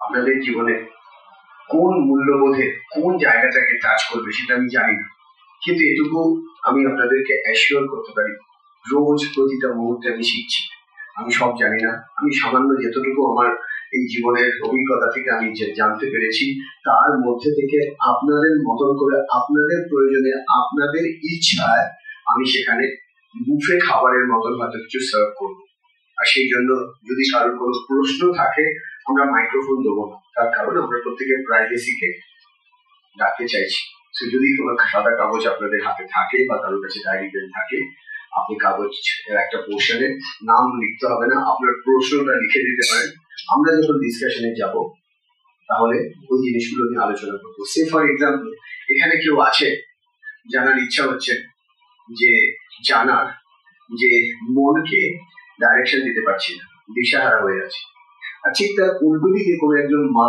আপনাদের জীবনে কোন মূল্যবোধে কোন জায়গাটাকে টাচ করবে সেটা আমি জানি না, কিন্তু এটুকু আমি আপনাদেরকে অ্যাসিওর করতে পারি, রোজ প্রতিটা মুহূর্তে আমি শিখছি। আমি সব জানি না, আমি সামান্য যেতটুকু আমার এই জীবনের অভিজ্ঞতা থেকে আমি যে জানতে পেরেছি, তার মধ্যে থেকে আপনাদের মতন করে, আপনাদের প্রয়োজনে, আপনাদের ইচ্ছায় আমি সেখানে বুফে খাবারের মতন হয়তো কিছু সার্ভ করবো। আর সেই জন্য যদি কারোর কোনো প্রশ্ন থাকে, আমরা মাইক্রোফোন দেবো না, তার কারণ আমরা প্রত্যেকের প্রাইভেসিকে রাখতে চাইছি। যদি তোমার সাদা কাগজ আপনাদের হাতে থাকে বা কারোর কাছে ডায়েরি পেন থাকে, আপনি কাগজ একটা পোর্শনে নাম লিখতে হবে না, আপনার প্রশ্নটা লিখে দিতে পারেন। আমরা যখন ডিসকাশনে যাব তাহলে ওই জিনিসগুলো নিয়ে আলোচনা করবো। সে ফর এক্সাম্পল, এখানে কেউ আছে জানার ইচ্ছা হচ্ছে যে জানার যে মনকে ডাইরেকশন দিতে পারছি না, দিশাহারা হয়ে আছে। আর ঠিক তার উল্টো দিকে কোনো একজন মা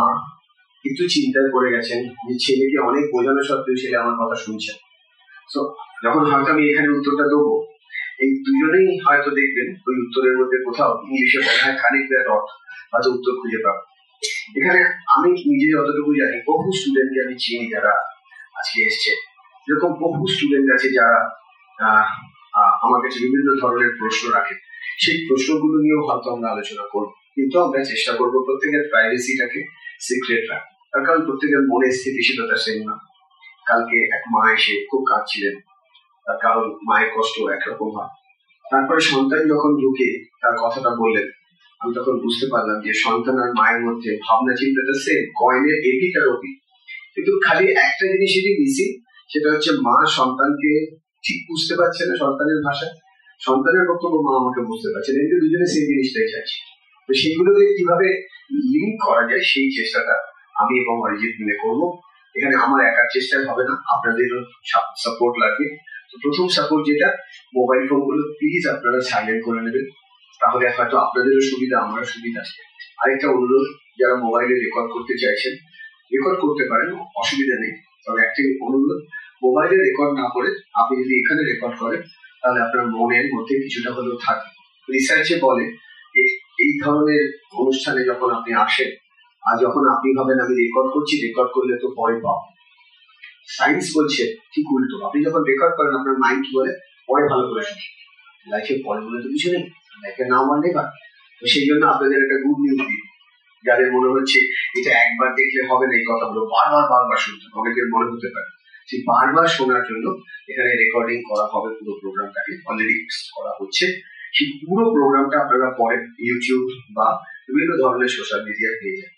একটু চিন্তায় পড়ে গেছেন যে ছেলেকে অনেক বোঝানো সত্ত্বেও ছেলে আমার কথা শুনছে। তো যখন হয়তো আমি এখানে উত্তরটা দেবো, এই দুজনেই হয়তো দেখবেন ওই উত্তরের মধ্যে কোথাও ইংলিশে বলা হয় কানেক্ট দ্য ডট, হয়তো উত্তর খুঁজে পাবো। এখানে আমি নিজে যতটুকু জানি, বহু স্টুডেন্টকে আমি চিনি যারা আজকে এসছে, এরকম বহু স্টুডেন্ট আছে যারা আমার কাছে বিভিন্ন ধরনের প্রশ্ন রাখে। সেই প্রশ্নগুলো নিয়েও হয়তো আমরা আলোচনা করবো, কিন্তু আমরা চেষ্টা করবো প্রত্যেকের প্রাইভেসিটাকে সিক্রেট রাখা। তার কারণ প্রত্যেকের মনের স্থিতিশীলতা সেম না। কালকে এক মা এসে খুব কাঁদছিলেন, তার কারণ মায়ের কষ্ট একরকম হয়। তারপরে সন্তান যখন ঢুকে তার কথাটা বললেন, আমি তখন বুঝতে পারলাম যে সন্তান আর মায়ের মধ্যে ভাবনা চিন্তাটা সেম, কয়েনের এপিক আর ওপিক, কিন্তু খালি একটা জিনিসই মিসিং, সেটা হচ্ছে মা সন্তানকে ঠিক বুঝতে পারছে না সন্তানের ভাষা, সন্তানের বক্তব্য মা আমাকে বুঝতে পারছে না, কিন্তু দুজনে সেই জিনিসটাই চাইছে। তো সেইগুলোকে কিভাবে লিঙ্ক করা যায় সেই চেষ্টাটা আমি এবং অরিজিৎ মিলে করবো। এখানে আমার একার চেষ্টায় হবে না, আপনাদেরও সাপোর্ট লাগবে। তো প্রথম সাপোর্ট যেটা, মোবাইল ফোনগুলো প্লিজ আপনারা সাইলেন্ট করে নেবেন, তাহলে হয়তো আপনাদেরও সুবিধা, আমারও সুবিধা। আরেকটা অনুরোধ, যারা মোবাইলে রেকর্ড করতে চাইছেন রেকর্ড করতে পারেন, অসুবিধা নেই, তবে একটি অনুরোধ, মোবাইলে রেকর্ড না করে আপনি যদি এখানে রেকর্ড করেন তাহলে আপনার মনের মধ্যে কিছুটা হলেও থাকে। রিসার্চে বলে এই ধরনের অনুষ্ঠানে যখন আপনি আসেন আর যখন আপনি ভাবেন আমি রেকর্ড করছি, রেকর্ড করলে তো পরে পাবো, সায়েন্স বলছে ঠিক উল্টো। আপনি যখন রেকর্ড করেন আপনার মাইন্ড কি বলে, পরে ভালো করে শুনি, লাইফে পরে বলে তো কিছু নেই, লাইফে না মানলে বা। তো সেই জন্য আপনাদের একটা গুড নিউজ দিই, যাদের মনে হচ্ছে এটা একবার দেখলে হবে না, এই কথাগুলো বারবার শুনতে, অনেকের মনে হতে পারে, সেই বারবার শোনার জন্য এখানে রেকর্ডিং করা হবে পুরো প্রোগ্রামটাকে, অলরেডি করা হচ্ছে। সেই পুরো প্রোগ্রামটা আপনারা পরে ইউটিউব বা বিভিন্ন ধরনের সোশ্যাল মিডিয়ায় পেয়ে যাবেন।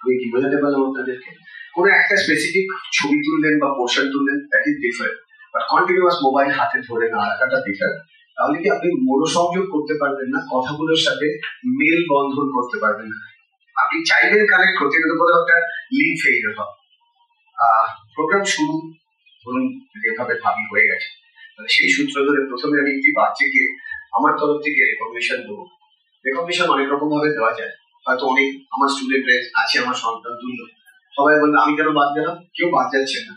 আমি কি বোঝাতে পারলাম আপনাদেরকে? কোনো একটা স্পেসিফিক ছবি তুললেন বা পোর্শন তুললেন, that is different, but continuous mobile হাতে ধরে না রাখাটা বেটার। তাহলে কি আপনি মনোসংযোগ করতে পারবেন না, কথাগুলোর সাথে মেল বন্ধন করতে পারবেন না। আপনি চাইবেন কানেক্ট করতে, কিন্তু কোথাও একটা লিঙ্ক ফেইল হবে। প্রোগ্রাম শুরু ধরুন যেভাবে ভাবি হয়ে গেছে, তাহলে সেই সূত্র ধরে প্রথমে আমি একটি বাচ্চাকে আমার তরফ থেকে রেকগনিশন দেবো। রেকগনিশন অনেক রকম ভাবে দেওয়া যায়, হয়তো অনেক আমার স্টুডেন্ট আছে, আমার সন্তান তুল্য, সবাই বললো আমি কেন বাদ গেলাম, কেউ বাদ যাচ্ছে না।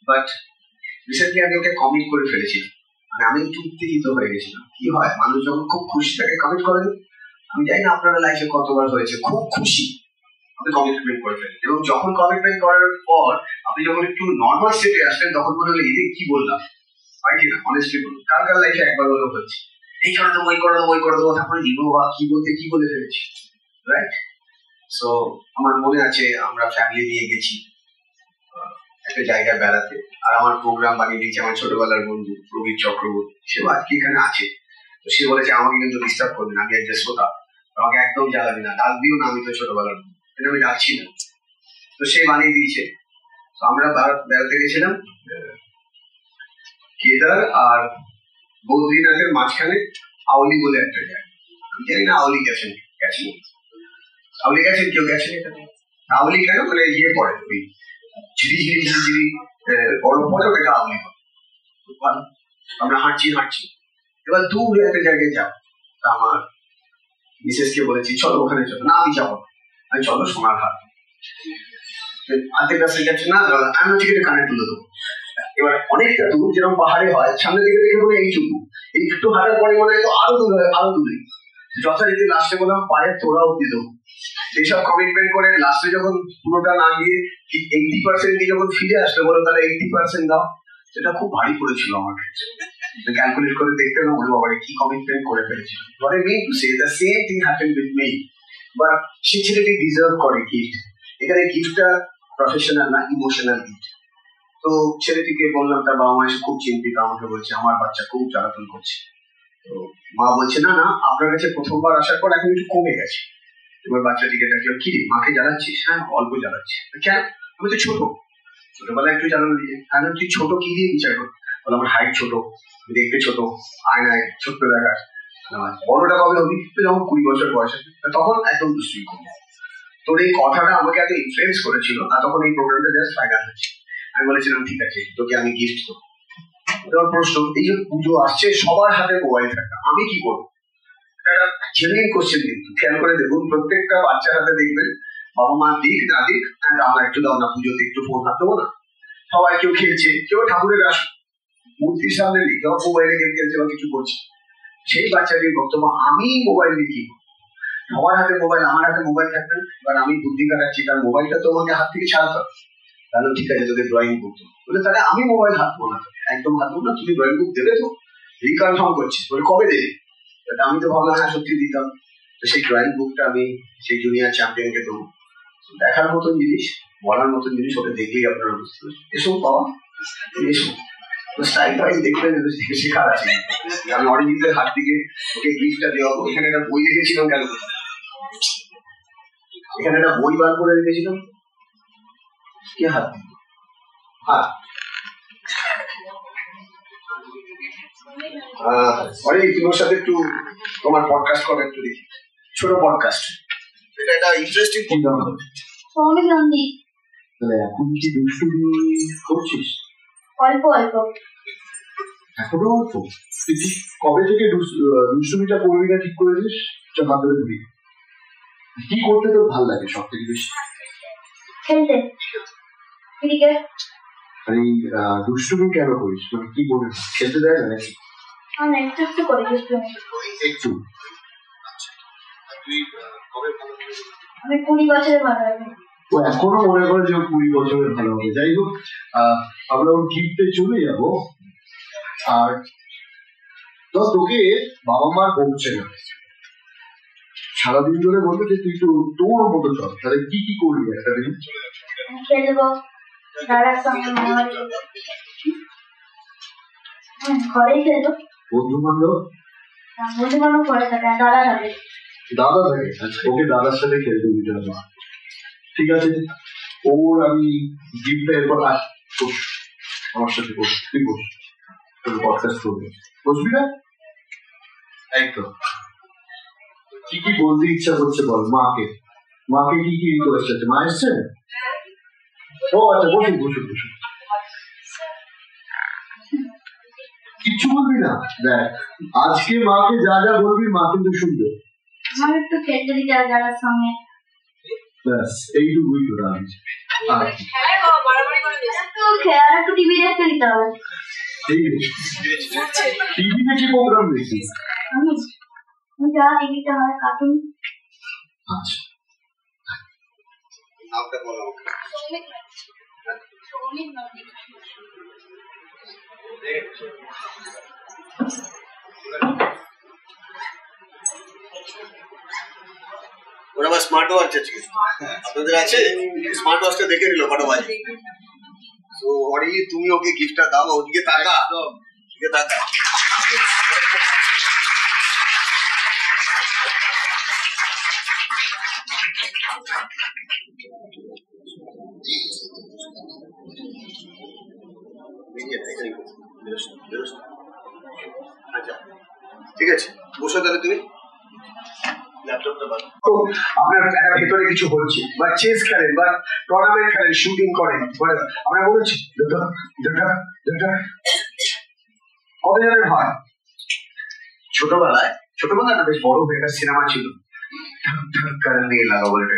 বাট রিসেন্টলি আমি ওকে কমিট করে ফেলেছিলাম, মানে আমি একটু উত্তেজিত হয়ে গেছিলাম। কি হয়, মানুষ যখন খুব খুশি থাকে কমিট করেন, আমি জানি না আপনারা লাইফে কতবার হয়েছে, খুব খুশি আপনি কমিটমেন্ট করে ফেলেন, এবং যখন কমিটমেন্ট করার পর আপনি যখন একটু নর্মাল স্টেটে আসলেন তখন মনে হলো এই কি বললাম, হয় কিনা অনেস্টলি বলুন, কার কার লাইফে একবার হলেও হচ্ছে এই করে দেবো, ওই করে দেবো, তারপরে দিব বা কি বলে ফেলেছি, রাইট? সো আমার মনে আছে আমরা ফ্যামিলি নিয়ে গেছি একটা জায়গায় বেড়াতে, আর আমার প্রোগ্রাম বানিয়ে দিয়েছে আমার ছোটবেলার বন্ধু প্রবীর চক্রবর্তী, সে আজকে এখানে আছে। তো সে বলেছে আমাকে কিন্তু ডিস্টার্ব করবে না, আমি একজন শ্রোতা, আমাকে একদম জ্বালাবি না, ডাক দিও না, আমি তো ছোটবেলার বন্ধু, এটা আমি ডাকছি না। তো সে বানিয়ে দিয়েছে। তো আমরা বেড়াতে গেছিলাম কেদার আর বদ্রীনাথের মাঝখানে আউলি বলে একটা জায়গা, আমি জানি না আউলি গেছেন আউলি গেছেন কেউ গেছেন এখানে? আউলি কেন, মানে ইয়ে পড়ে ওই ঝিরি বরফ পড়ে, ওটাকে আউলি পড়ে। ভালো, আমরা হাঁটছি, এবার দূরে একটা জায়গায় যাবো। তা আমার মিসেস কে বলেছি চলো ওখানে চলো, না আমি যাবো, আমি চলো সোনার হাট। আর্ধেক রাস্তায় যাচ্ছে, না আমি টিকিটে কানে তুলে দেবো। এবার অনেকটা দূর, যেরকম পাহাড়ে হয়, সামনে দিকে দেখে বলে এইটুকু, এই একটু হাঁটার পরে মনে হয় তো আরো দূরে। যথারীতি লাস্টে বললাম পায়ের তোড়া অব্দি দেবো। এইসব কমিটমেন্ট করে লাস্টে যখন পুরোটা না গিয়ে 80% দিয়ে যখন ফিরে আসলে বলো তাহলে 80% দাও, সেটা খুব ভারী পড়েছিল আমার কাছে। ক্যালকুলেট করে দেখতে না বলবো বাবারে কি কমিটমেন্ট করে ফেলেছিল। What I mean to say, the same thing happened with me, but সে ছেলেটি ডিজার্ভ করে গিফট। এখানে গিফটটা প্রফেশনাল না, ইমোশনাল গিফট। তো ছেলেটিকে বললাম, তার বাবা মা এসে খুব চিন্তিত, আমাকে বলছে আমার বাচ্চা খুব জ্বালাতন করছে। তো মা বলছে না না, আপনার কাছে প্রথমবার আসার পর এখন একটু কমে গেছে। এবার বাচ্চাটিকে ডাকলো, কি রে মাকে জ্বালাচ্ছিস? হ্যাঁ অল্প জ্বালাচ্ছি। কেন? আমি তো ছোট, ছোটবেলায় একটু জ্বালানো দিয়ে। হ্যাঁ তুই ছোট কি দিয়ে বিচার কর? বলে আমার হাইট ছোট, দেখতে ছোট, আয়নায় ছোট্ট দেখার। বড়টা কবে হবি? তুই যখন 20 বছর বয়স আছে তখন একদম দুষ্টুমি করবি। তোর এই কথাটা আমাকে এত ইনফ্লুয়েন্স করেছিল, আর তখন এই প্রোগ্রামটা জাস্ট ফাইনাল হচ্ছে। আমি বলেছিলাম ঠিক আছে তোকে আমি গিফট করবো। তোমার প্রশ্ন, এই যে পুজো আসছে সবার হাতে মোবাইল থাকা, আমি কি করবো? জেনুইন কোশ্চেন, কিন্তু খেয়াল করে দেখুন প্রত্যেকটা বাচ্চার হাতে দেখবেন বাবা মা দিক না দিক, আমরা একটু দাও না পুজোতে একটু ফোন হাত দেবো না। সবাই কেউ খেলছে, কেউ ঠাকুরের মূর্তির সামনে নেই, কেউ মোবাইলে গেম খেলছে বা কিছু করছে। সেই বাচ্চাটির বক্তব্য, আমি মোবাইল দিয়ে কি করবো? সবার হাতে মোবাইল, আমার হাতে মোবাইল থাকবে, এবার আমি বুদ্ধি কাটাচ্ছি তার মোবাইলটা তো আমাকে হাত থেকে ছাড়াতে হবে। তাহলে ঠিক আছে তোকে ড্রয়িং করতে বলে, তাহলে আমি মোবাইল হাতবো না, একদম হাতবো না, তুমি ড্রয়িং বুক দেবে তো? রিকনফার্ম করছি, বলে কবে দেবে? আমি তো ভাবলাম হ্যাঁ সত্যি দিতাম। তো সেই ড্রয়িং বুকটা আমি সেই জুনিয়র চ্যাম্পিয়নকে দেবো। দেখার মতন জিনিস, বলার মতন জিনিস, ওকে দেখলেই আপনারা বুঝতে পারছেন এসব পাওয়া এসব স্টাইল ওয়াইজ দেখবেন শেখার আছে। আমি অরিজিৎদের হাত থেকে ওকে গিফটটা দেওয়া, এখানে একটা বই লিখেছিলাম, কেন এখানে একটা বই বার করে রেখেছিলাম, কে হাত হ্যাঁ অরিজিৎ তোমার সাথে একটু তোমার পডকাস্ট করে একটু দেখি, ছোট পডকাস্ট, এটা একটা ইন্টারেস্টিং প্রোগ্রাম হবে। এখন কি দুষ্টুমি করছিস? অল্প অল্প। এখনো অল্প? কবে থেকে দুষ্টুমিটা করবি না ঠিক করেছিস? হাত ধরে ধরি, কি করতে তোর ভালো লাগে সব থেকে বেশি? খেলতে, ক্রিকেট। মানে দুষ্টুমি কেন করিস? মানে কি মনে হয় খেলতে দেয় না নাকি? একটু একটু করে দুষ্টুমি। একটু? আমি 20 বছরের ভালো হবে। ও এখনো মনে করে যে 20 বছরের ভালো হবে। যাই হোক, আমরা ওর গিফটে চলে যাবো। আর তোকে বাবা মা বলছে না, সারাদিন ধরে বলবে যে তুই তো তোর মতো চল, তাহলে কি কি করবি একটা দিন? খেলবো দাদার সঙ্গে, ঘরেই খেলবো। বন্ধু বান্ধব? বন্ধু বান্ধব ঘরে থাকে, দাদা থাকে। দাদা থাকে? আচ্ছা, ওকে দাদার সাথে খেলতে দিতে হবে। ঠিক আছে, ওর আমি গিফটটা এরপর আমার সাথে বস, তুই বস, পডকাস্ট করবি, বসবি না? একদম। কি কি বলতে ইচ্ছা করছে বল মাকে, মাকে কি কি রিকোয়েস্ট আছে? মা এসছে? ও আচ্ছা, বসুন বসুন বসুন। কিচ্ছু বলবি না? দেখ আজকে মাকে যা যা বলবি মা কিন্তু শুনবে। আমি একটু খেলতে দিতে হবে দাদার সঙ্গে, ব্যাস এইটুকুই তো দাম। একটু টিভি দেখতে দিতে হবে। টিভিতে কি প্রোগ্রাম দেখি? আমি যা টিভিতে হয় কার্টুন। আচ্ছা, ওরা আবার স্মার্ট ওয়াচ আছে, আপনাদের আছে? স্মার্ট ওয়াচটা দেখে নিল কটা বাজে। তো অরিজিৎ তুমি ওকে গিফটটা দাও, ওদিকে তাকা, ওদিকে তাকা। আচ্ছা ঠিক আছে, বসো তাহলে তুমি। আপনার ভেতরে কিছু হচ্ছে, বা চেস খেলেন বা টুর্নামেন্ট খেলেন, শুটিং করেন, আমরা বলেছি কতজনের হয়? ছোটবেলায় না বেশ বড় হয়ে একটা সিনেমা ছিল, লাগাবো, এটা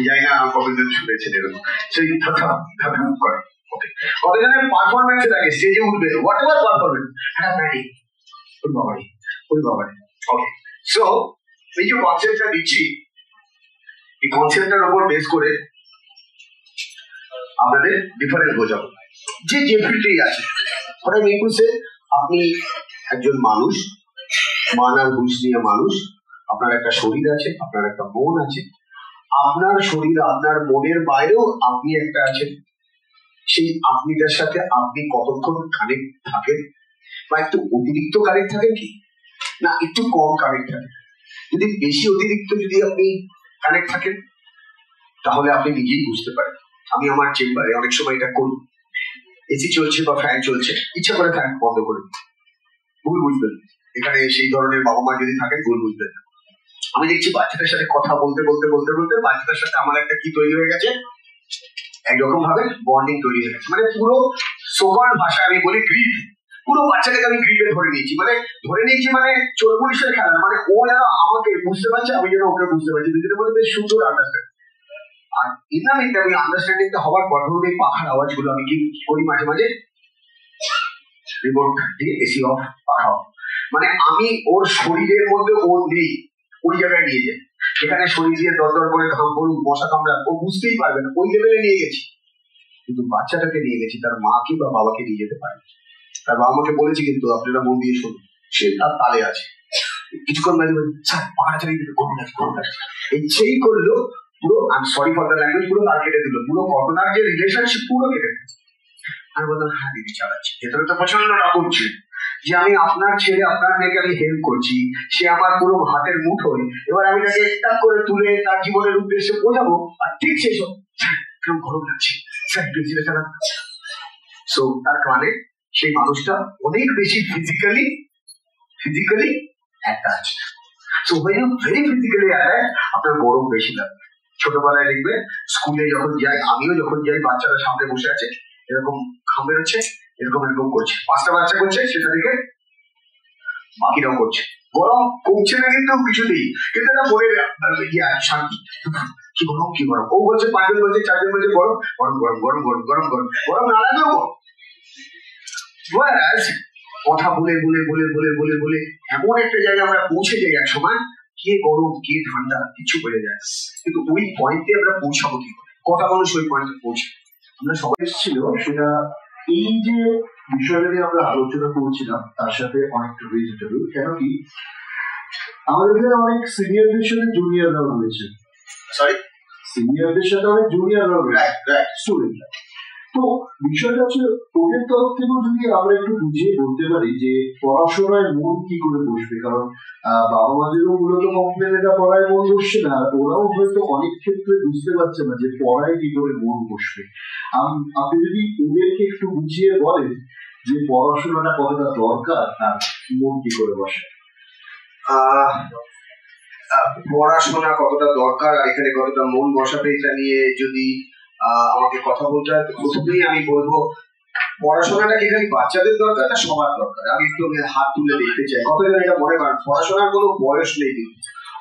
যাই না কতজন শুনেছেন এরকম, সেই করে। কতজনের পারফরমেন্স লাগে, স্টেজে উঠবে, হোয়াট এভার পারফরমেন্স, একটা প্যানিক, ওই বাবারে ওকে, সো এই যে কনসেপ্টটা দিচ্ছি, এই কনসেপ্টটার উপর বেস করে আপনাদের ডিফারেন্ট বোঝাবো। যে ফিল্ডেই আছে, ওটা মেকুসে আপনি একজন মানুষ, মান আর বুঝ নিয়ে মানুষ, আপনার একটা শরীর আছে, আপনার একটা মন আছে, আপনার শরীর আপনার মনের বাইরেও আপনি একটা আছেন। সেই আপনিটার সাথে আপনি কতক্ষণ কানেক্ট থাকেন, বা একটু অতিরিক্ত কানেক্ট থাকেন কি না একটু কম কানেক্ট থাকেন? যদি বেশি অতিরিক্ত যদি আপনি কানেক্ট থাকেন তাহলে আপনি নিজেই বুঝতে পারেন। আমি আমার চেম্বারে অনেক সময় এটা করি, এসি চলছে বা ফ্যান চলছে, ইচ্ছা করে ফ্যান বন্ধ করে ভুল বুঝবেন। এখানে সেই ধরনের বাবা মা যদি থাকেন ভুল বুঝবেন। আমি দেখছি বাচ্চাদের সাথে কথা বলতে বলতে বলতে বলতে বাচ্চাদের সাথে আমার একটা কি তৈরি হয়ে গেছে, একরকম ভাবে বন্ডিং তৈরি হয়ে গেছে। মানে পুরো সোগান ভাষায় আমি বলি গ্রিপ, পুরো বাচ্চাটাকে আমি গ্রিপে ধরে নিয়েছি। মানে চোর পুলিশের খেলা, মানে ও যেন আমাকে বুঝতে পারছে, আমি যেন ওকে বুঝতে পারছি, দুজনের মধ্যে বেশ সুন্দর আন্ডারস্ট্যান্ডিং। আর ইনামিতে আমি আন্ডারস্ট্যান্ডিংটা হওয়ার পর ধরুন এই পাখার আওয়াজগুলো আমি কি করি মাঝে মাঝে রিমোট দিয়ে এসি অফ পাখা, মানে আমি ওর শরীরের মধ্যে ওর দিই ওই জায়গায় নিয়ে যাই, সেখানে শরীর দিয়ে দরদর করে ঘাম পড়ুন, মশা কামড়া, ও বুঝতেই পারবে না, ওই লেভেলে নিয়ে গেছি। কিন্তু বাচ্চাটাকে নিয়ে গেছি, তার মাকে বা বাবাকে নিয়ে যেতে পারে। তার বাবা মাকে বলেছি কিন্তু আপনারা মন দিয়ে শুনুন, সে তার তালে আছে। কিছুক্ষণ মাঝে মাঝে স্যার পাখা চালিয়ে দিতে গরম লাগছে, এই সেই করলো পুরো, আমি সরি ফর দ্য ল্যাঙ্গুয়েজ, পুরো তার কেটে দিল, পুরো ঘটনার যে রিলেশনশিপ পুরো কেটে দিল। আমি বললাম হ্যাঁ দিদি চালাচ্ছি, ভেতরে তো প্রচন্ড রাগ করছে যে আমি আপনার ছেলে আপনার মেয়েকে আমি হেল্প করছি, সে আমার পুরো হাতের মুঠোয়, এবার আমি তাকে একটা করে তুলে তার জীবনের উদ্দেশ্যে বোঝাবো, আর ঠিক সেই সব কেমন গরম লাগছে স্যার বেশিটা চালান। সো তার কারণে সেই মানুষটা অনেক বেশি physically attach. So very physically attach, আপনার গরম বেশি লাগে। ছোটবেলায় দেখবে স্কুলে যখন যাই, আমিও যখন যাই, বাচ্চারা সামনে বসে আছে, এরকম ঘাম বেরোচ্ছে, এরকম করছে, 5টা বাচ্চা করছে, সেটা দেখে বাকিরাও করছে। গরম কমছে না কিন্তু কিছুতেই, কিন্তু এটা বলে শান্তি, কি গরম, ও বলছে 5 জন বলছে, 4 জন বলছে গরম গরম গরম গরম গরম গরম গরম গরম না লাগলেও গরম। কথা বলে বলে বলে বলে বলে বলে এমন একটা জায়গায় আমরা পৌঁছে যাই এক সময়, কে গরম কে ঠান্ডা কিছু বেড়ে যায়, কিন্তু ওই পয়েন্টে আমরা পৌঁছাবো কি করে? কটা মানুষ ওই পয়েন্টে পৌঁছে? আমরা সবাই ছিল সেটা, এই যে বিষয়টা নিয়ে আমরা আলোচনা করছিলাম তার সাথে অনেকটা রিলেটেবল। কেন কি আমাদের এখানে অনেক সিনিয়রদের সাথে জুনিয়ররাও রয়েছে, সিনিয়রদের সাথে অনেক জুনিয়ররাও রয়েছে, স্টুডেন্টরা। তো বিষয়টা হচ্ছে ওদের তরফ থেকেও যদি আমরা একটু বুঝিয়ে বলতে পারি যে পড়াশোনায় মন কি করে বসবে, কারণ বাবা মাদেরও মূলত কমপ্লেন এটা পড়ায় মন বসছে না, ওরাও হয়তো অনেক ক্ষেত্রে বুঝতে পারছে না যে পড়ায় কি করে মন বসবে। আপনি যদি ওদেরকে একটু বুঝিয়ে বলেন যে পড়াশোনাটা কতটা দরকার আর মন কি করে বসে। পড়াশোনা কতটা দরকার আর এখানে কতটা মন বসাবে, এটা নিয়ে যদি আমাকে কথা বলতে হয়, প্রথমেই আমি বলবো পড়াশোনাটা কি খালি বাচ্চাদের দরকার না সবার দরকার? আমি একটু হাত তুলে দেখতে চাই কতজন এটা মনে করেন পড়াশোনার কোনো বয়স নেই কিন্তু,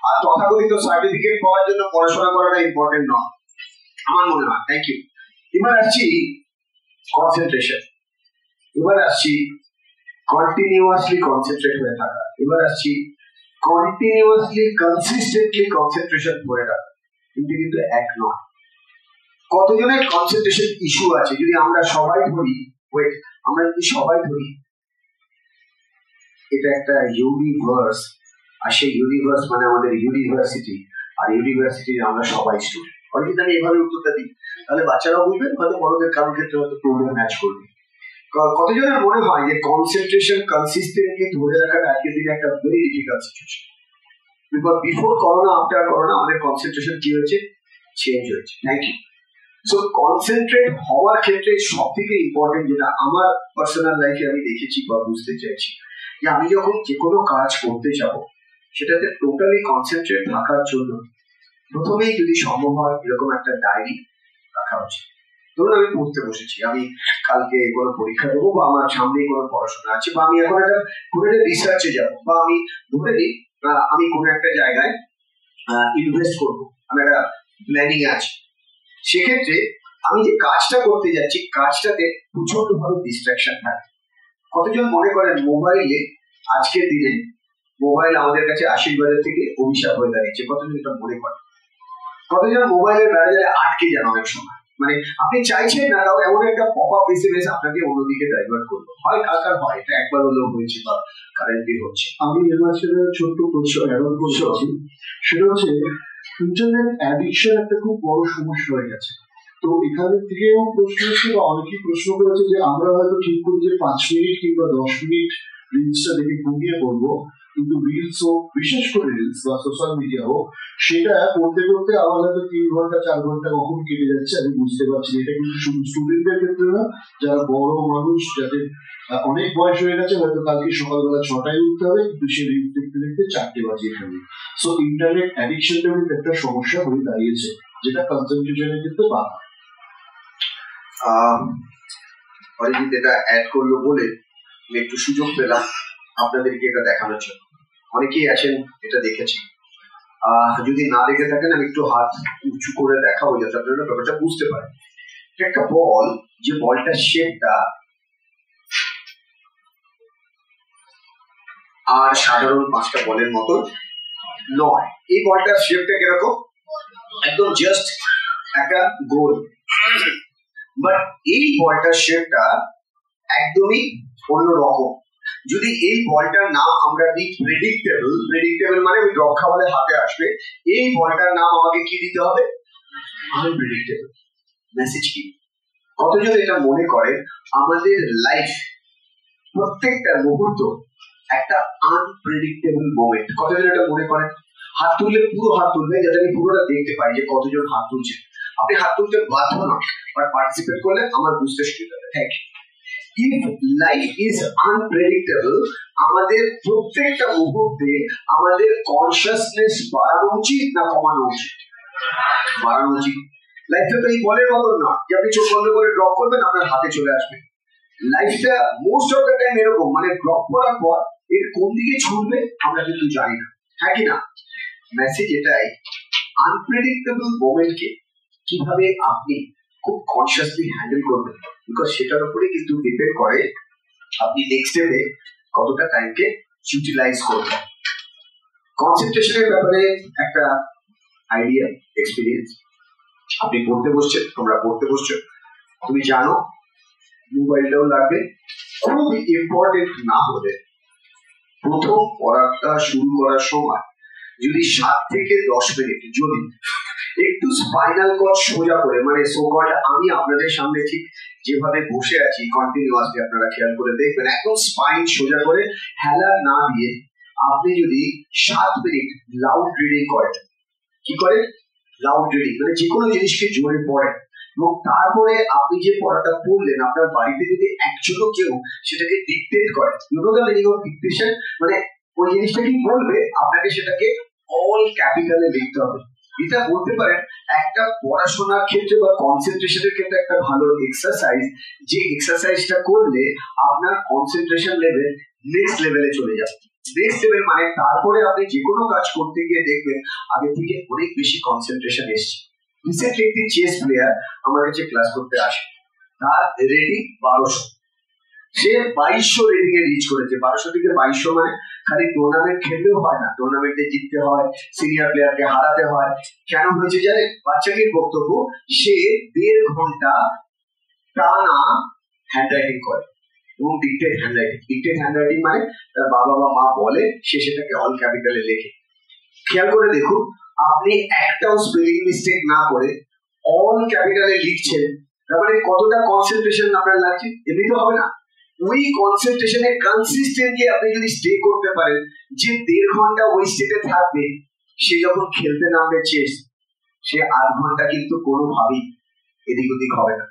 আর তথাকথিত সার্টিফিকেট পাওয়ার জন্য পড়াশোনা করাটা ইম্পর্টেন্ট নয় আমার মনে হয়। Thank you. এবার আসছি কনসেন্ট্রেশন, এবার আসছি কন্টিনিউয়াসলি কনসেন্ট্রেট হয়ে থাকা, এবার আসছি কন্টিনিউয়াসলি কনসিস্টেন্টলি কনসেন্ট্রেশন ধরে রাখা, কিন্তু এক নয়। কতজনের কনসেন্ট্রেশন ইস্যু আছে যদি আমরা সবাই ধরি, আমরা যদি সবাই ধরি এটা একটা ইউনিভার্স, আর সেই ইউনিভার্স মানে আমাদের ইউনিভার্সিটি, আর ইউনিভার্সিটির আমরা সবাই স্টুডেন্ট। আর যদি আমি এভাবে উত্তরটা দিই তাহলে বাচ্চারাও বুঝবেন, হয়তো বড়দের কারোর ক্ষেত্রে হয়তো প্রবলেম ম্যাচ করবে। কতজনের মনে হয় যে কনসেন্ট্রেশন কনসিস্টেন্টলি ধরে রাখাটা আজকের দিনে একটা very difficult situation? Before corona, after corona আমাদের কনসেন্ট্রেশন কি হয়েছে? চেঞ্জ হয়েছে। Thank you. সো কনসেন্ট্রেট হওয়ার ক্ষেত্রে সব থেকে ইম্পর্টেন্ট যেটা আমার পার্সোনাল লাইফে আমি দেখেছি বা বুঝতে চাইছি, যে আমি যখন যে কোনো কাজ করতে যাব সেটাতে টোটালি কনসেন্ট্রেট থাকার জন্য প্রথমেই যদি সম্ভব হয় এরকম একটা ডায়েরি রাখা উচিত। ধরুন আমি পড়তে বসেছি, আমি কালকে কোনো পরীক্ষা দেবো, বা আমার সামনে কোনো পড়াশোনা আছে, বা আমি এখন একটা কোনো একটা রিসার্চে যাবো, বা আমি ধরে নিই আমি কোনো একটা জায়গায় ইনভেস্ট করবো, আমার একটা প্ল্যানিং আছে। সেক্ষেত্রে আমি যে কাজটা করতে যাচ্ছি কাজটাতে প্রচন্ড ভাবে ডিস্ট্রাকশন থাকে। কতজন মনে করেন মোবাইলে আজকের দিনে মোবাইল আমাদের কাছে আশীর্বাদের থেকে অভিশাপ হয়ে দাঁড়িয়েছে। কতজন এটা মনে করে? কতজন মোবাইলের বেড়াজালে আটকে যান অনেক সময়, মানে আপনি চাইছেন না, তাও এমন একটা পপ আপ এসএমএস আপনাকে অন্যদিকে ডাইভার্ট করবে। হয় কাকার হয়, এটা একবার হলেও হয়েছে বা কারেন্টলি হচ্ছে। আমি এবার সেটা ছোট্ট প্রশ্ন অ্যাড করছি, সেটা হচ্ছে ইন্টারনেট অ্যাডিকশন একটা খুব বড় সমস্যা হয়ে গেছে। তো এখান থেকেও প্রশ্ন হচ্ছে, বা অনেকেই প্রশ্ন করেছে যে আমরা হয়তো ঠিক করি যে 5 মিনিট কিংবা 10 মিনিট রিলসটা দেখে ঘুমিয়ে পড়বো, কিন্তু রিলস হোক, বিশেষ করে রিলস বা সোশ্যাল মিডিয়া হোক, সেটা করতে করতে আমার হয়তো 3 ঘন্টা 4 ঘন্টা কখন কেটে যাচ্ছে আমি বুঝতে পারছি। এটা কিন্তু শুধু স্টুডেন্টদের ক্ষেত্রে না, যারা বড় মানুষ, যাদের অনেক বয়স হয়ে গেছে, হয়তো কালকে সকালবেলা 6টায় উঠতে হবে, কিন্তু সে রিলস দেখতে দেখতে 4টে বাজিয়ে ফেলবে। সো ইন্টারনেট অ্যাডিকশনটা কিন্তু একটা সমস্যা হয়ে দাঁড়িয়েছে, যেটা কনসেন্ট্রেশনের ক্ষেত্রে বাধা। অরিজিৎ এটা অ্যাড করলো বলে আমি একটু সুযোগ পেলাম আপনাদেরকে এটা দেখানোর জন্য। অনেকেই আছেন এটা দেখেছি, যদি না দেখে থাকেন আমি একটু হাত উঁচু করে দেখাবো যাতে আপনারা ব্যাপারটা বুঝতে পারেন। একটা বল, যে বলটার শেপটা আর সাধারণ 5টা বলের মতো নয়। এই বলটার শেপটা কিরকম? একদম জাস্ট একটা গোল। বাট এই বলটার শেপটা একদমই অন্যরকম। যদি এই বলটার নাম আমরা দিই প্রেডিক্টেবল, প্রেডিক্টেবল মানে ওই ড্রপ খাওয়ালে হাতে আসবে, এই বলটার নাম আমাকে কি দিতে হবে? আনপ্রেডিক্টেবল। মেসেজ কি? কতজন এটা মনে করেন আমাদের লাইফ প্রত্যেকটা মুহূর্ত একটা আনপ্রেডিক্টেবল মোমেন্ট? কতজন এটা মনে করেন? হাত তুললে পুরো হাত তুলবে, যাতে আমি পুরোটা দেখতে পাই যে কতজন হাত তুলছে। আপনি হাত তুলতে বাধ্য না, বাট পার্টিসিপেট করলে আমার বুঝতে সুবিধা হবে। Thank you. If life is unpredictable, আমাদের প্রত্যেকটা মুহূর্তে আমাদের কনসিয়াসনেস বাড়ানো উচিত না কমানো উচিত? বাড়ানো উচিত। লাইফটা তো এই বলের মতন না যে আপনি চোখ বন্ধ করে ড্রপ করবেন আপনার হাতে চলে আসবে। লাইফটা মোস্ট অফ দ্য টাইম এরকম, মানে ড্রপ করার পর এর কোন দিকে ছুটবে আমরা কিন্তু জানি না, হ্যাঁ কি না? মেসেজ এটাই, আনপ্রেডিক্টেবল মোমেন্টকে কিভাবে আপনি খুব কনসিয়াসলি হ্যান্ডেল করবেন, বিকজ সেটার উপরে কিন্তু ডিপেন্ড করে আপনি নেক্সট ডে কতটা টাইমকে ইউটিলাইজ করবেন। কনসেন্ট্রেশনের ব্যাপারে একটা আইডিয়া, এক্সপিরিয়েন্স। আপনি পড়তে বসছেন, তোমরা পড়তে বসছো, তুমি জানো মোবাইলটাও লাগবে। খুব ইম্পর্টেন্ট না হলে প্রথম পড়াটা শুরু করার সময় যদি 7 থেকে 10 মিনিট যদি একটু স্পাইনাল কর্ড সোজা করে, মানে সোকল্ড, আমি আপনাদের সামনে ঠিক যেভাবে বসে আছি কন্টিনিউয়াসলি আপনারা খেয়াল করে দেখবেন, একদম স্পাইন সোজা করে হেলা না দিয়ে আপনি যদি 7 মিনিট লাউড রিডিং করেন, কি করেন? লাউড রিডিং মানে যে কোনো জিনিসকে জোরে পড়েন, এবং তারপরে আপনি যে পড়াটা পড়লেন আপনার বাড়িতে যদি একজনও কেউ সেটাকে ডিকটেট করে, you know the meaning of dictation, মানে ওই জিনিসটা কি বলবে আপনাকে সেটাকে অল ক্যাপিটালে লিখতে হবে। এটা বলতে পারেন একটা পড়াশোনার ক্ষেত্রে বা কনসেন্ট্রেশনের ক্ষেত্রে একটা ভালো এক্সারসাইজ, যে এক্সারসাইজটা করলে আপনার কনসেন্ট্রেশন লেভেল নেক্সট লেভেলে চলে যাবে। নেক্সট লেভেল মানে তারপরে আপনি যে কোনো কাজ করতে গিয়ে দেখবেন আগে থেকে অনেক বেশি কনসেন্ট্রেশন এসছে। রিসেন্টলি একটি চেস প্লেয়ার আমার কাছে ক্লাস করতে আসে, তার রেটিং 1200, সে 2200 রেটিং এ রিচ করেছে। 1200 থেকে 2200 মানে খালি টুর্নামেন্ট খেললেও হয় না, টুর্নামেন্টে জিততে হয়, সিনিয়র প্লেয়ারকে হারাতে হয়। কেন হয়েছে জানেন? বাচ্চাটির বক্তব্য, সে 1.5 ঘন্টা টানা হ্যান্ড রাইটিং করে এবং ডিকটেট হ্যান্ডরাইটিং। ডিকটেট হ্যান্ডরাইটিং মানে তার বাবা বা মা বলে, সে সেটাকে অল ক্যাপিটালে লেখে। খেয়াল করে দেখুন, আপনি একটাও স্পেলিং মিস্টেক না করে অল ক্যাপিটালে লিখছেন, তার মানে কতটা কনসেন্ট্রেশন আপনার লাগছে? এমনি তো হবে না। ওই কনসেন্ট্রেশনে কনসিস্টেন্টলি আপনি যদি স্টে করতে পারেন, যে 1.5 ঘন্টা ওই স্টেটে থাকবে, সে যখন খেলতে নামবে চেস, সে 8 ঘন্টা কিন্তু কোনোভাবেই এদিক ওদিক হবে না।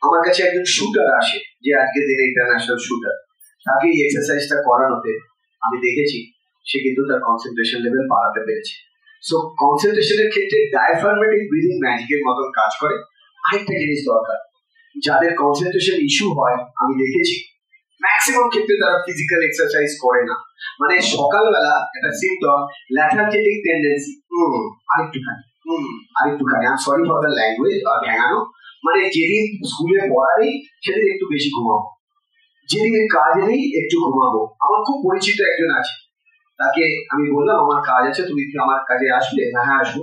আমার কাছে একজন শুটার আসে, যে আজকের দিনে ইন্টারন্যাশনাল শুটার, তাকে এই এক্সারসাইজটা করানোতে আমি দেখেছি সে কিন্তু তার কনসেন্ট্রেশন লেভেল বাড়াতে পেরেছে। সো কনসেন্ট্রেশনের ক্ষেত্রে ডায়াফ্রাগমেটিক ব্রিদিং ম্যাজিকের মতন কাজ করে। আরেকটা জিনিস দরকার, যাদের কনসেন্ট্রেশন ইস্যু হয় আমি দেখেছি ম্যাক্সিমাম ক্ষেত্রে তারা ফিজিক্যাল এক্সারসাইজ করে না। মানে সকালবেলা একটা সিম্পটম ল্যাথার্জেটিক টেন্ডেন্সি, আরেকটুখানি I am sorry for the language, আর ভেঙানো, মানে যেদিন স্কুলে পড়া নেই সেদিন একটু বেশি ঘুমাবো, যেদিন কাজ নেই একটু ঘুমাবো। আমার খুব পরিচিত একজন আছে, তাকে আমি বললাম আমার কাজ আছে, তুমি কি আমার কাজে আসবে? হ্যাঁ আসবো।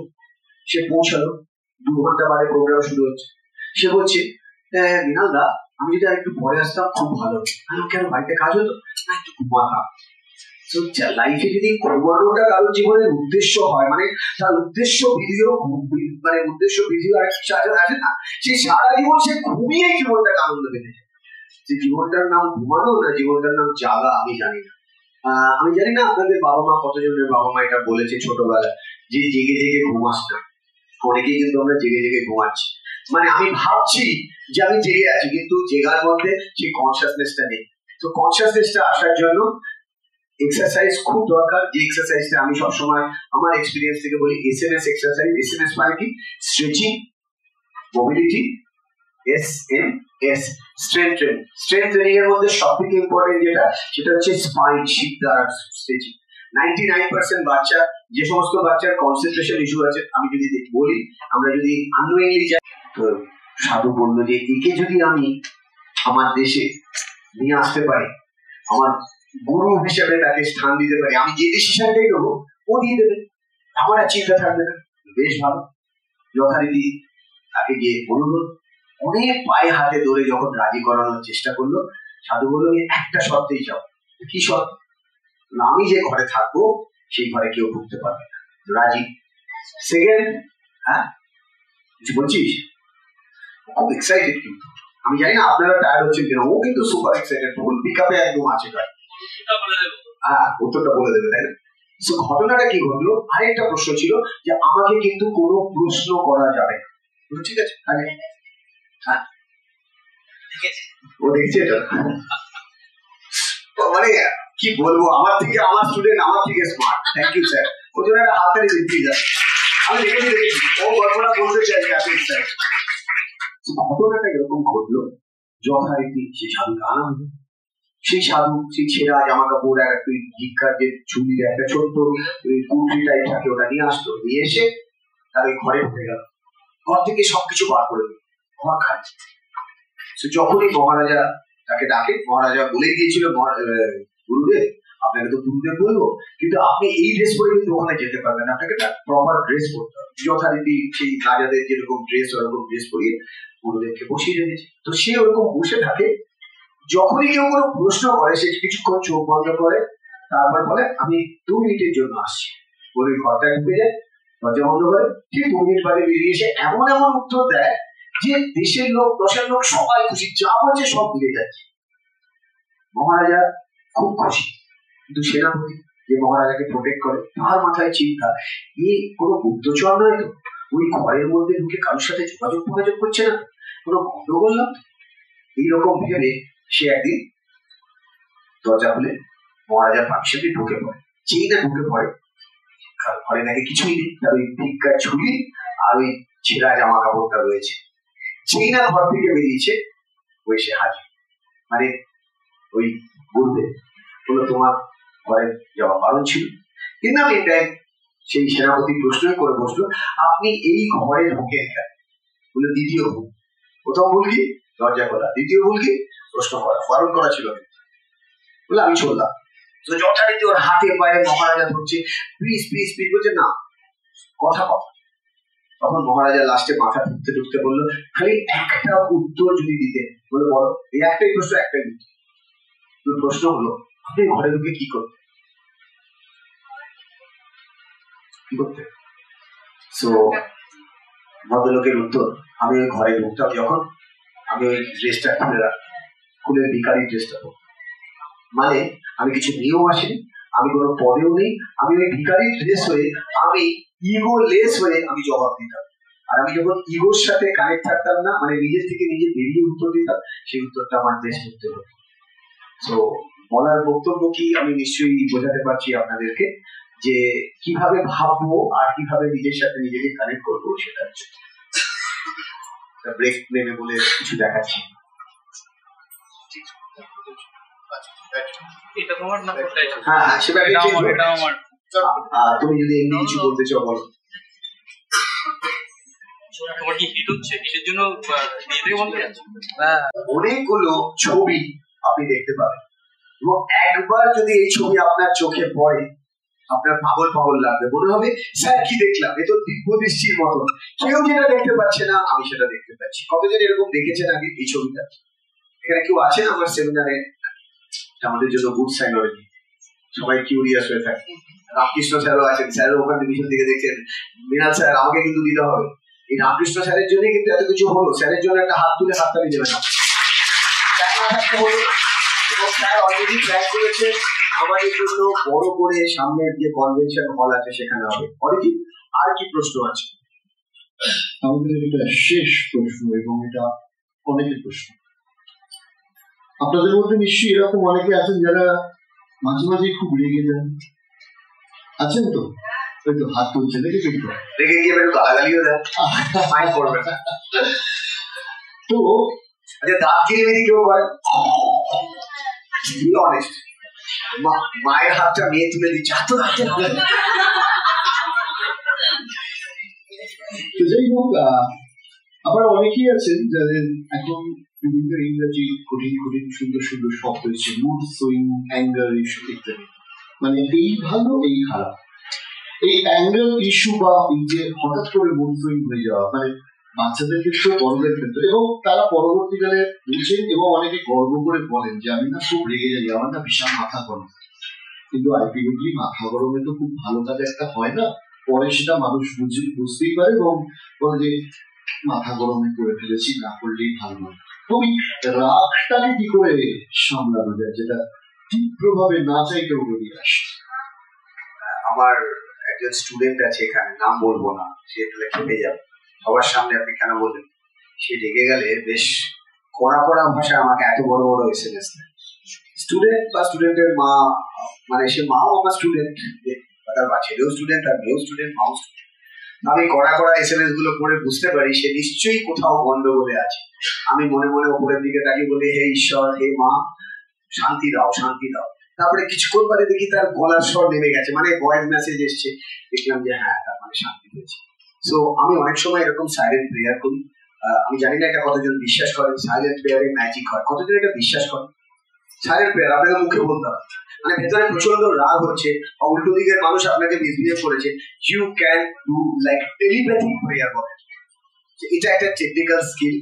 সে পৌঁছালো, 2 ঘন্টা বাদে প্রোগ্রাম শুরু হচ্ছে। সে বলছে মৃণাল দা, আমি যদি একটু পরে আসতাম খুব ভালো হতো। কেন, বাড়িতে কাজ হতো না? একটু ঘুমাতাম। লাইফে যদি ঘুমানোটা কারোর জীবনের উদ্দেশ্য হয়, মানে তার উদ্দেশ্য বিধিও, মানে উদ্দেশ্য বিধিও আর আছে না, সে সারা জীবন সে ঘুমিয়ে জীবনটাকে আনন্দ পেতে চায়। যে জীবনটার নাম ঘুমানো না জীবনটার নাম জাগা আমি জানি না। আমি জানি না আপনাদের বাবা মা, কতজনের বাবা মা এটা বলেছে ছোটবেলায় যে জেগে জেগে ঘুমাস না। অনেকেই কিন্তু আমরা জেগে জেগে ঘুমাচ্ছি, মানে আমি ভাবছি যে আমি জেগে আছি কিন্তু জেগার মধ্যে সেই কনসিয়াসনেসটা নেই। তো কনসিয়াসনেসটা আসার জন্য এক্সারসাইজ খুব দরকার। যে এক্সারসাইজটা আমি সবসময় আমার এক্সপিরিয়েন্স থেকে বলি, এসএমএস এক্সারসাইজ। এসএমএস মানে কি? Stretching, mobility, SMS, strength training. Strength training এর মধ্যে সবথেকে ইম্পর্টেন্ট যেটা, সেটা হচ্ছে স্পাইন, শিপ দ্বারা স্ট্রেচিং। 99% বাচ্চা, যে সমস্ত বাচ্চার কনসেন্ট্রেশন ইস্যু আছে, আমি যদি বলি, আমরা যদি আননোয়িংলি যাই, তো সাধু বললো যে একে যদি আমি আমার দেশে নিয়ে আসতে পারি, আমার গুরু হিসেবে তাকে স্থান দিতে পারি, আমি যে ডিসিশনটাই নেবো ও দিয়ে দেবে, আমার আর চিন্তা থাকবে না। বেশ ভালো। যথারীতি তাকে গিয়ে অনুরোধ, অনেক পায়ে হাতে ধরে যখন রাজি করানোর চেষ্টা করলো, সাধু বললো একটা শর্তেই যাও। কি শর্ত? আমি যে ঘরে থাকবো সেই ঘরে কেউ ঢুকতে পারবে না। রাজি। সেকেন্ড, হ্যাঁ কিছু বলছিস? খুব এক্সাইটেড, কিন্তু আমি জানি না আপনারা টায়ার্ড হচ্ছেন কিনা, ও কিন্তু সুপার এক্সাইটেড, ফুল পিকআপে একদম আছে। হ্যাঁ, উত্তরটা বলে দেবে, তাই না? ঘটনাটা কি ঘটলো? আরেকটা প্রশ্ন ছিল যে আমাকে কিন্তু কোনো প্রশ্ন করা যাবে না। ঠিক আছে, হ্যাঁ ও দেখছে এটা, মানে কি বলবো, আমার থেকে আমার স্টুডেন্ট আমার থেকে স্মার্ট। Thank you sir. ওর জন্য একটা হাত তালি দিতে যাবে। আমি দেখেছি ও গল্পটা বলতে চাইছে। ঘটনাটা এরকম ঘটলো, যথারীতি সেই সাধুকে আনা হলো। সেই সাধু সেই ছেঁড়া জামা কাপড় আর একটু ভিক্ষার যে চুরির একটা ছোট্ট কুর্তি টাইপ থাকে, ওটা নিয়ে আসতো। নিয়ে এসে তার ওই ঘরে ঢুকে গেল। ঘর থেকে সবকিছু বার করে দিল, ঘর খাচ্ছে। যখনই মহারাজা তাকে ডাকে, মহারাজা বলে দিয়েছিল, গুরুদেব আপনাকে তো গুরুদেব বলবো, কিন্তু আপনি এই ড্রেস পরে কিন্তু ওখানে যেতে পারবেন না, আপনাকে একটা প্রপার ড্রেস পরতে হবে। যথারীতি সেই রাজাদের যেরকম ড্রেস, ওরকম ড্রেস পরিয়ে গুরুদেবকে বসিয়ে রেখেছে। তো সে ওরকম বসে থাকে। যখনই কেউ কোনো প্রশ্ন করে, সে কিছুক্ষণ চোখ বন্ধ করে, তারপর বলে আমি 2 মিনিটের জন্য আসছি, বলে ঘরটা ঢুকে যায়, দরজা বন্ধ করে ঠিক 2 মিনিট বাদে বেরিয়ে এসে এমন এমন উত্তর দেয় যে দেশের লোক, দশের লোক সবাই খুশি, যা বলছে সব মিলে যাচ্ছে। মহারাজা খুব খুশি, কিন্তু সেনাপতি যে মহারাজাকে প্রোটেক্ট করে, তার মাথায় চিন্তা, এই কোনো গুপ্তচর নয় তো, ওই ঘরের মধ্যে ঢুকে কারোর সাথে যোগাযোগ করছে না, কোনো গন্ডগোল না। এইরকম ভেবে সে একদিন দরজা খুলে মহারাজার পার্শ্বকে ঢুকে পড়ে। যেই না ঢুকে পড়ে, ঘরে নাকি কিছুই নেই, তার ওই ভিক্ষার ঝুলি আর ওই ছেঁড়া জামা কাপড়টা রয়েছে। যেই না ঘর থেকে বেরিয়েছে, ওই সে হাজির, মানে ওই গুরুদেব বললো তোমার ঘরে যাওয়া বারণ ছিল। কিন্তু আমি এটাই সেই সেনাপতি প্রশ্নই করে বসলো, আপনি এই ঘরে ঢুকে গেলেন? বলে দ্বিতীয় ভুল। প্রথম ভুল কি? দরজা খোলা। দ্বিতীয় ভুল কি? প্রশ্ন করা, বারণ করা ছিল। বলে আমি চললাম। তো যথারীতি ওর হাতে পায়ে মহারাজা ধরছে, প্লিজ প্লিজ প্লিজ বলছে, না কথা কথা। তখন মহারাজা লাস্টে মাথা ঢুকতে ঢুকতে বললো, খালি একটা উত্তর যদি দিতে। বলে বলো। এই একটাই প্রশ্ন, একটাই উত্তর। তোর প্রশ্ন হলো আপনি ঘরে ঢুকে কি করতে? সো ভদ্রলোকের উত্তর, আমি ওই ঘরে ঢুকতাম যখন, আমি ওই ড্রেসটা খুলে রাখতাম, খুলে ভিখারি ড্রেসটা পরতাম। মানে আমি কিছু নিয়েও আসিনি, আমি কোনো পদেও নেই, আমি ওই ভিখারি ড্রেস হয়ে, আমি ইগো লেস হয়ে আমি জবাব দিতাম। আর আমি যখন ইগোর সাথে কানেক্ট থাকতাম না, মানে নিজের থেকে নিজে বেরিয়ে উত্তর দিতাম, সেই উত্তরটা আমার বেশ করতে হতো। তো বলার বক্তব্য কি, আমি নিশ্চয়ই বোঝাতে পারছি আপনাদেরকে যে কিভাবে ভাববো আর কিভাবে নিজের সাথে নিজেকে কানেক্ট করবো, সেটা ব্রেক নেবে বলে কিছু দেখাচ্ছি। হ্যাঁ, সেটা তুমি যদি এমনি কিছু বলতে চাও বলো। অনেকগুলো ছবি আপনি দেখতে পাবেন, এবং একবার যদি এই ছবি আপনার চোখে পড়ে, আপনার পাগল পাগল লাগবে, মনে হবে স্যার কি দেখলাম, এ তো দিব্যদৃষ্টির মতো, কেউ যেটা দেখতে পাচ্ছে না আমি সেটা দেখতে পাচ্ছি। কতজন এরকম দেখেছেন আগে এই ছবিটা? এখানে কেউ আছেন আমার সেমিনারে? আমাদের জন্য গুড সাইন হবে, সবাই কিউরিয়াস হয়ে থাকে। রামকৃষ্ণ স্যারও আছেন, স্যারও ওখানে পিছন দিকে দেখছেন, মৃণাল স্যার আমাকে কিন্তু দিতে হবে। এই রামকৃষ্ণ স্যারের জন্যই কিন্তু এত কিছু হলো, স্যারের জন্য একটা হাত তুলে হাততালি দেবে না, এবং স্যার অলরেডি প্ল্যান করেছে আমাদের জন্য বড় করে সামনের যে কনভেনশন হল আছে সেখানে হবে। অরিজিৎ, আর কি প্রশ্ন আছে? আমাদের এটা শেষ প্রশ্ন, এবং এটা অনেকের প্রশ্ন। আপনাদের মধ্যে নিশ্চয়ই এরকম অনেকে আছেন যারা মাঝে মাঝে খুব রেগে যান, আছেন তো? হয়তো হাত তুলছে, দেখেছেন তো? রেগে গিয়ে একটু গালাগালিও দেন, মাইন্ড করবেন না তো। আচ্ছা, দাঁত কিরিমিরি কেউ করে? অনেস্ট, মায়ের হাতটা মেয়ে তুলে দিচ্ছে, হাত রাখতে হবে। তো যাই হোক, আবার অনেকেই আছেন যাদের এখন বিভিন্ন ইংরেজি কঠিন কঠিন সুন্দর সুন্দর শব্দ হয়েছে, মুড সুইং, অ্যাঙ্গার ইস্যু ইত্যাদি। মানে এই ভালো এই খারাপ, এই অ্যাঙ্গার ইস্যু বা এই যে হঠাৎ করে মুড সুইং হয়ে যাওয়া, মানে বাচ্চাদের ক্ষেত্রে বড়দের ক্ষেত্রে, এবং তারা পরবর্তীকালে বুঝেন এবং অনেকে গর্ব করে বলেন যে আমি না খুব রেগে যাই, আমার না বিশাল মাথা গরম। কিন্তু আলটিমেটলি মাথা গরমে তো খুব ভালো কাজ একটা হয় না, পরে সেটা মানুষ বুঝতেই পারে এবং বলে যে মাথা গরমে করে ফেলেছি, না করলেই ভালো নয়। তো রাগটাকে কি করে সামলানো যায় যেটা তীব্রভাবে না চাইতেও বেরিয়ে আসে? আমার একজন স্টুডেন্ট আছে এখানে, নাম বলবো না, সে তাহলে খেপে যাবে সবার সামনে, আপনি কেন বললেন? সে রেগে গেলে বেশ কড়া কড়া ভাষায় আমাকে এত বড় বড় SMS দেয়। স্টুডেন্ট বা স্টুডেন্টের মা, মানে সে মাও আমার স্টুডেন্ট, তার ছেলেও স্টুডেন্ট, আর মেয়েও স্টুডেন্ট, মাও স্টুডেন্ট। আমি কড়া কড়া SMS গুলো পড়ে বুঝতে পারি সে নিশ্চয়ই কোথাও গন্ডগোলে আছে। আমি মনে মনে উপরের দিকে তাকিয়ে বলি, হে ঈশ্বর, হে মা, শান্তি দাও, শান্তি দাও। তারপরে কিছুক্ষণ পরে দেখি তার গলার স্বর নেমে গেছে, মানে ভয়েস মেসেজ এসছে, দেখলাম যে হ্যাঁ, তার মানে শান্তি পেয়েছে। সো আমি অনেক সময় এরকম সাইলেন্ট প্রেয়ার করি। আমি জানি না এটা কতজন বিশ্বাস করেন, সাইলেন্ট প্রেয়ারে ম্যাজিক হয়, কতজন এটা বিশ্বাস করেন? সাইলেন্ট প্রেয়ার আপনাকে মুখে বলতে হবে, মানে ভেতরে প্রচন্ড রাগ হচ্ছে, উল্টো দিকের মানুষ আপনাকে মিসবিহেভ করেছে, you can do like telepathic prayer বলে। এটা একটা টেকনিক্যাল স্কিল,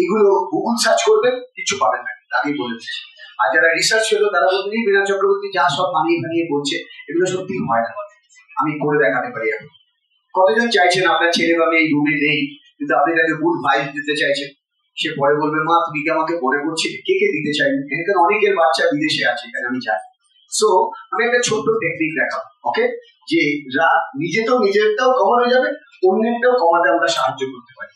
এগুলো গুগল সার্চ করবেন, কিছু পাবেন না, আগেই বলে দিচ্ছি। আর যারা রিসার্চ হলো তারা বলতে মৃণাল চক্রবর্তী যা সব বানিয়ে বানিয়ে বলছে এগুলো সত্যি হয় না, আমি করে দেখাতে পারি। এখন কতজন চাইছেন আপনার ছেলে বা মেয়ে এই রুমে নেই, কিন্তু আপনি তাকে গুড ভাইব দিতে চাইছেন? সে পরে বলবে, মা তুমি কি আমাকে মনে করছিলে? কে কে দিতে চাইবেন? এখানে অনেকের বাচ্চা বিদেশে আছে, এখানে আমি জানি। সো আমি একটা ছোট্ট টেকনিক দেখাবো, ওকে, যে রাগ নিজেরটাও কমানো যাবে, অন্যেরটাও কমাতে আমরা সাহায্য করতে পারি।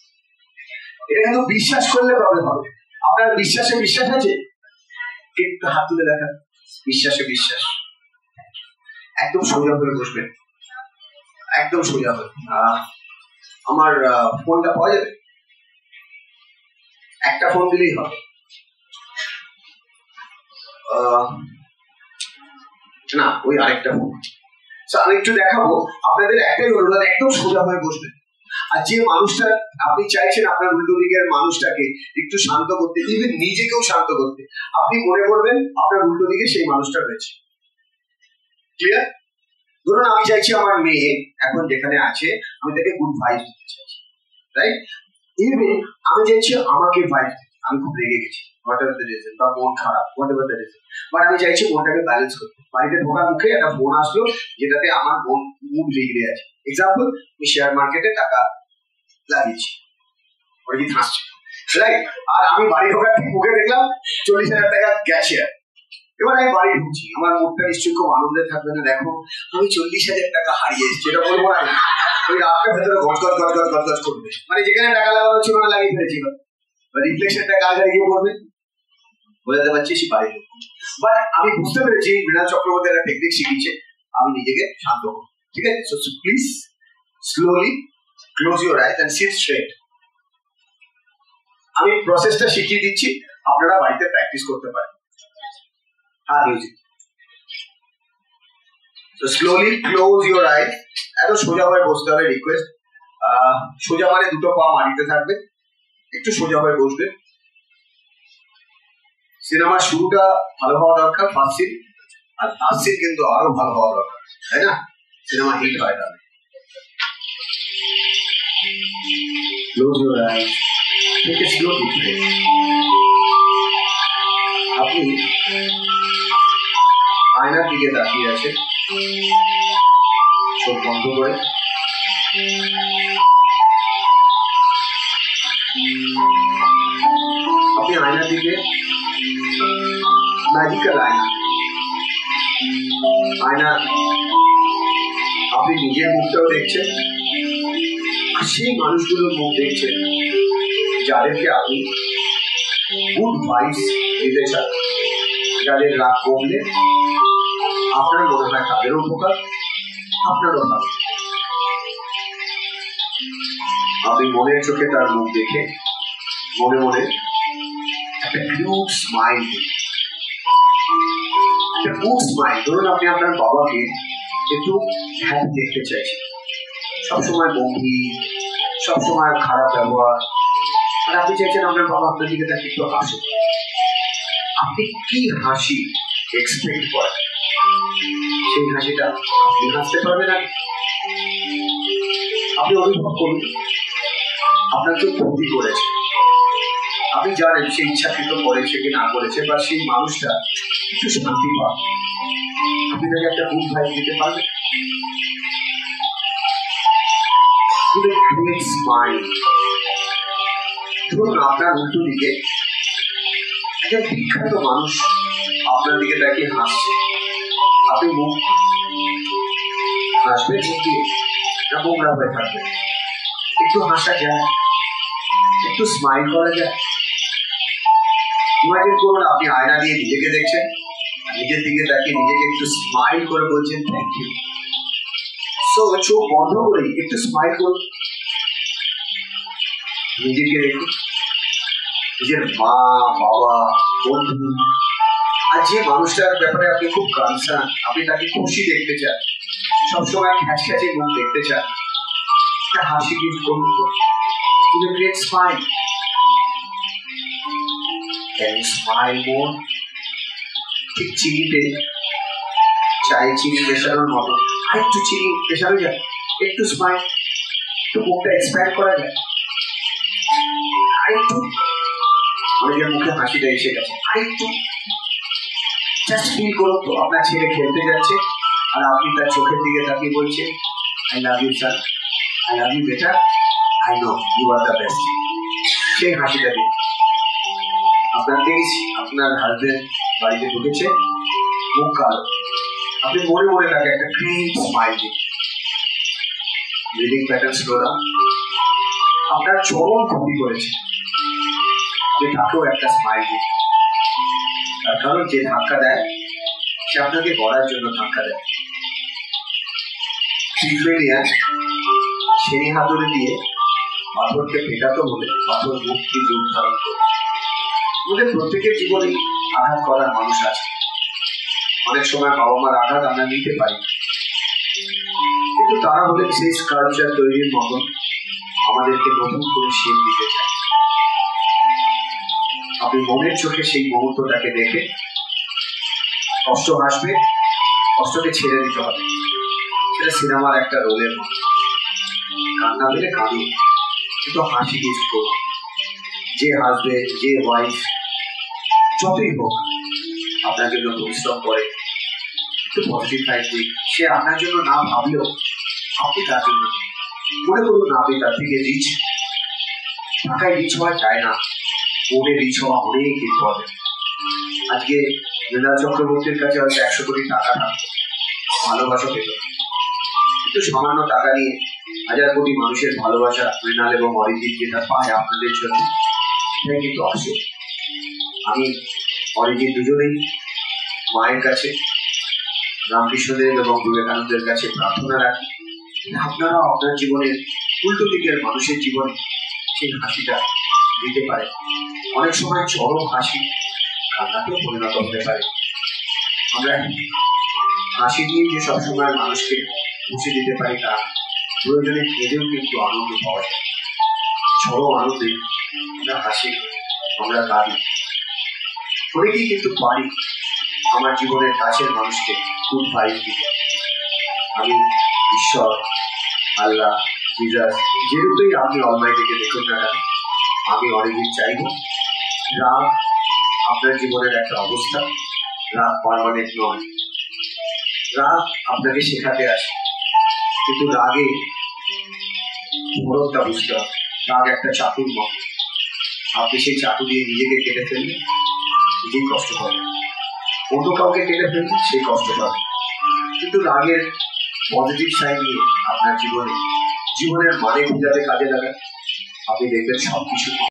এটা কিন্তু বিশ্বাস করলে প্রবলেম হবে। আপনার বিশ্বাসে বিশ্বাস আছে? একটু হাত তুলে দেখান, বিশ্বাসে বিশ্বাস। একদম সোজা হয়ে বসবেন, একদম সোজা হয়ে। আমার ফোনটা পাওয়া যাবে? একটা ফোন দিলেই হবে। না, ওই আরেকটা ফোন। আমি একটু দেখাবো আপনাদের, একটাই অনুরোধ, একদম সোজা হয়ে বসবেন। আর যে মানুষটা আপনি চাইছেন আপনার উল্টো দিকের মানুষটাকে একটু শান্ত করতে, ইভেন নিজেকেও শান্ত করতে, আপনি মনে করবেন আপনার উল্টো দিকে সেই মানুষটা রয়েছে। ক্লিয়ার? ধরুন আমি চাইছি আমার মেয়ে এখন যেখানে আছে আমি তাকে গুড ভাইবস দিতে চাইছি, রাইট? ইভেন আমি চাইছি আমাকে ভাইবস দিতে, আমি খুব রেগে গেছি, হোয়াটএভার দ্য রিজন, বা মন খারাপ, হোয়াটএভার দ্য রিজন, বাট আমি চাইছি মনটাকে ব্যালেন্স করতে। বাড়িতে ঢোকার মুখে একটা ফোন আসলো যেটাতে আমার মুড বিগড়ে আছে। এক্সাম্পল, আমি শেয়ার মার্কেটে টাকা লাগিয়েছি, অনেক হাসছে, রাইট? আর আমি বাড়ি ঢোকার ঠিক মুখে দেখলাম 40,000 টাকা গেছে। এবার আমি বাড়ি ঢুকছি, আমার মুখটা নিশ্চয়ই খুব আনন্দে থাকবে না, দেখো আমি 40,000 টাকা হারিয়ে এসেছি, এটা বলবো না, ওই রাতটা ভেতরে গজগজ গজগজ গজগজ করবে, মানে যেখানে টাকা লাগানো ছিল না লাগিয়ে ফেলেছি, রিফ্লেকশনটা কাজে গিয়ে পড়বে, বোঝাতে পারছি সে বাড়ি ঢুকবো। বাট আমি বুঝতে পেরেছি মৃণাল চক্রবর্তী একটা টেকনিক শিখিয়েছে, আমি নিজেকে শান্ত করবো, ঠিক আছে? So please slowly close your eyes and sit straight. আমি প্রসেসটা শিখিয়ে দিচ্ছি, আপনারা বাড়িতে প্র্যাকটিস করতে পারেন। হ্যাঁ, music. So slowly close your eyes. এত সোজা হয়ে বসতে হবে, রিকোয়েস্ট। সোজা মানে দুটো পা মাটিতে থাকবে, একটু সোজা হয়ে বসবে। সিনেমার শুরুটা ভালো হওয়া দরকার, ফার্স্ট সিন, আর লাস্ট সিন কিন্তু আরো ভালো হওয়া দরকার, তাই না? সিনেমা হিট হয় তাহলে। Close your eyes. Take a slow deep breath. আপনি আয়নার দিকে তাকিয়ে আছেন, চোখ বন্ধ করে। আপনি আয়নার দিকে, ম্যাজিক্যাল আয়না, আপনি নিজের মুখটাও দেখছেন আর সেই মানুষগুলোর মুখ দেখছেন যাদেরকে আপনি গুড ভাইবস দিতে চান, যাদের রাগ কমলে আপনার মনে হয় তাদেরও উপকার, আপনারও ভালো। আপনি মনের চোখে তার মুখ দেখে মনে মনে একটা কিউট স্মাইল, ধরুন আপনি আপনার বাবাকে একটু হ্যাপি দেখতে চাইছেন, সবসময় গম্ভীর, সবসময় খারাপ ব্যবহার, আর আপনি চাইছেন আপনার বাবা আপনার দিকে তাকে একটু হাসে। আপনি কি হাসি এক্সপেক্ট করেন, সেই হাসিটা আপনি হাসতে পারবেন না। আপনি অনুভব করুন আপনার কেউ ক্ষতি করেছে, আপনি জানেন সে ইচ্ছাকৃত করেছে কি না করেছে, বা সেই মানুষটা একটু শান্তি পান, আপনি তাকে একটা গুড ভাইব দিতে পারবেন। ধরুন আপনার উল্টো দিকে একজন বিখ্যাত মানুষ আপনার দিকে তাকিয়ে হাসছে, আপনি মুখ হাসবে দিয়ে না মোংরা হয়ে থাকবে, একটু হাসা যায়, একটু স্মাইল করা যায়। ইমাজিন করুন আপনি আয়না দিয়ে নিজেকে দেখছেন, নিজের দিকে তাকিয়ে নিজেকে একটু স্মাইল করে বলছেন থ্যাংক ইউ। সো চোখ বন্ধ করে একটু স্মাইল করুন, নিজেকে দেখুন, নিজের মা, বাবা, বন্ধু, আর যে মানুষটার ব্যাপারে আপনি খুব কনসার্ন, আপনি তাকে খুশি দেখতে চান, সবসময় খ্যাচখ্যাচে মুখ দেখতে চান, একটা হাসি গিফট করুন তো। You great smile. Can you smile more? ঠিক চিনিতে, চায়ে চিনি মেশানোর মতো আরেকটু চিনি মেশানো যায়, একটু স্মাইল, একটু মুখটা এক্সপ্যান্ড করা যায়, আরেকটু, অনেকের মুখে হাসিটা এসে গেছে, আরেকটু জাস্ট ফিল করুন তো আপনার ছেলে খেলতে যাচ্ছে আর আপনি তার চোখের দিকে তাকিয়ে বলছেন I love you sir, I love you better, I know you are the best. সেই হাসিটা দিন। আপনার দেখেছি আপনার হাজবেন্ড বাড়িতে ঢুকেছে, মুখ কালো, আপনি মনে মনে তাকে একটা গ্রেট স্মাইল দিন। Breathing pattern slow down. আপনার চরম ক্ষতি করেছে, আপনি তাকেও একটা স্মাইল দিন। তার কারণ যে ধাক্কা দেয় সে আপনাকে গড়ার জন্য ধাক্কা দেয়। সেই হাতুড়ি দিয়ে পাথরকে পেটাতে হলে পাথর মুক্তি রূপ ধারণ করে। আমাদের প্রত্যেকের জীবনে আঘাত করার মানুষ আছে। অনেক সময় বাবা মার আঘাত আমরা নিতে পারি, কিন্তু তারা হলে সেই স্কাল্পচার তৈরির মতন আমাদেরকে নতুন করে শেপ দিতে চায়। আপনি মনের চোখে সেই মুহূর্তটাকে দেখে কষ্ট হাসবে, কষ্টকে ছেড়ে দিতে হবে। সেটা সিনেমার একটা রোলের মতো। কান্না পেলে কাঁদুন, কিন্তু হাসি গিফট করুন। যে হাসবে, যে ওয়াইফ যতই হোক আপনার জন্য পরিশ্রম করে, একটু পজিটিভ থাকবে, সে আপনার জন্য না ভাবলেও আপনি তার জন্য মনে করুন আপনি তার থেকে রিচ। টাকায় রিচ হওয়া যায় না, মনে রিচ হওয়া অনেক ইম্পর্টেন্ট। আজকে মৃণাল চক্রবর্তীর কাছে হয়তো 100 কোটি টাকা থাকতো, ভালোবাসা পেত, কিন্তু সামান্য টাকা নিয়ে 1000 কোটি মানুষের ভালোবাসা মৃণাল এবং অরিজিৎ যেটা পায় আপনাদের জন্য, সেটাই কিন্তু আসে। আমি অরিজিৎ দুজনেই মায়ের কাছে, রামকৃষ্ণদেব এবং বিবেকানন্দের কাছে প্রার্থনা রাখি, আপনারা আপনার জীবনের উল্টো দিকের মানুষের জীবনে সেই হাসিটা দিতে পারে। অনেক সময় চরম হাসি কান্নাতেও পরিণত হতে পারে। আমরা হাসি দিয়ে যে সবসময় মানুষকে খুশি দিতে পারি তা, প্রয়োজনে কেঁদেও কিন্তু আনন্দ পাওয়া যায়। চরম আনন্দে আমরা হাসি, আমরা কাঁদি। অনেকেই কিন্তু পারি আমার জীবনের কাছের মানুষকে খুব ভাইব দিতে। আমি ঈশ্বর, আল্লাহ, জিজাস, যেরূপেই আপনি অলমাইটিকে দেখুন না কেন, আমি অনেকদিন চাইব রাগ আপনার জীবনের একটা অবস্থা, রাগ পার্মানেন্ট নয়। রাগ আপনাকে শেখাতে আসে, কিন্তু রাগে বড়টা বুঝতে হবে। রাগ একটা চাতুর মতো, আপনি সেই চাতু দিয়ে নিজেকে কেটে ফেললে নিজেই কষ্ট পাবেন, অন্য কাউকে কেটে ফেললে সেই কষ্ট পাবে। কিন্তু রাগের পজিটিভ সাইড নিয়ে আপনার জীবনের মানে খুঁজাতে কাজে লাগান, আপনি দেখবেন সবকিছু